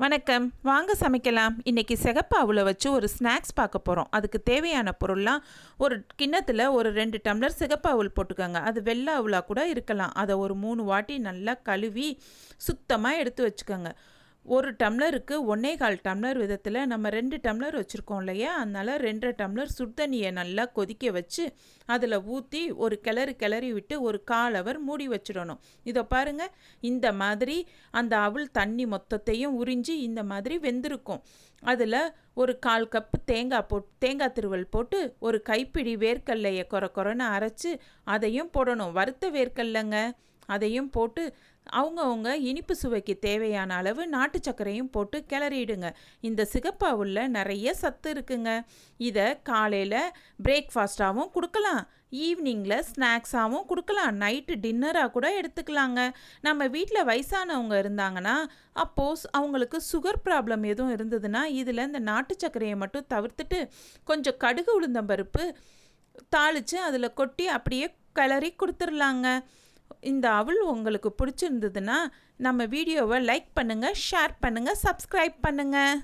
வணக்கம். வாங்க சமைக்கலாம். இன்னைக்கு சிகப்பு அவுல வச்சு ஒரு ஸ்நாக்ஸ் பார்க்க போகிறோம். அதுக்கு தேவையான பொருள்லாம் ஒரு கிண்ணத்தில் ஒரு 2 டம்ளர் சிகப்பு அவுல் போட்டுக்கோங்க. அது வெள்ளை அவுலாக கூட இருக்கலாம். அதை ஒரு 3 வாட்டி நல்லா கழுவி சுத்தமாக எடுத்து வச்சுக்கோங்க. ஒரு டம்ளருக்கு 1.25 டம்ளர் விதத்தில் நம்ம 2 டம்ளர் வச்சுருக்கோம் இல்லையா, அதனால் 2 டம்ளர் சுடுதண்ணியை நல்லா கொதிக்க வச்சு அதில் ஊற்றி ஒரு கிளறி விட்டு ஒரு 1/4 ஹவர் மூடி வச்சிடணும். இதை பாருங்கள், இந்த மாதிரி அந்த அவுள் தண்ணி மொத்தத்தையும் உறிஞ்சி இந்த மாதிரி வெந்திருக்கும். அதில் ஒரு 1/4 கப்பு தேங்காய் திருவல் போட்டு ஒரு கைப்பிடி வேர்க்கல்லையை கொரன்னு அரைச்சி அதையும் போடணும். வறுத்த வேர்க்கல்லைங்க, அதையும் போட்டு அவங்கவுங்க இனிப்பு சுவைக்கு தேவையான அளவு நாட்டு சர்க்கரையும் போட்டு கிளறிடுங்க. இந்த சிகப்பு அவுல்ல நிறைய சத்து இருக்குங்க. இதை காலையில் பிரேக்ஃபாஸ்ட்டாகவும் கொடுக்கலாம், ஈவினிங்கில் ஸ்நாக்ஸாகவும் கொடுக்கலாம், நைட்டு டின்னராக கூட எடுத்துக்கலாங்க. நம்ம வீட்டில் வயசானவங்க இருந்தாங்கன்னா, அப்போஸ் அவங்களுக்கு சுகர் ப்ராப்ளம் எதுவும் இருந்ததுன்னா இதில் இந்த நாட்டு சர்க்கரையை மட்டும் தவிர்த்துட்டு கொஞ்சம் கடுகு உளுந்தம்பருப்பு தாளித்து அதில் கொட்டி அப்படியே கிளறி கொடுத்துர்லாங்க. இந்த அவுல் உங்களுக்கு பிடிச்சிருந்ததுன்னா நம்ம வீடியோவை லைக் பண்ணுங்கள், ஷேர் பண்ணுங்கள், சப்ஸ்கிரைப் பண்ணுங்கள்.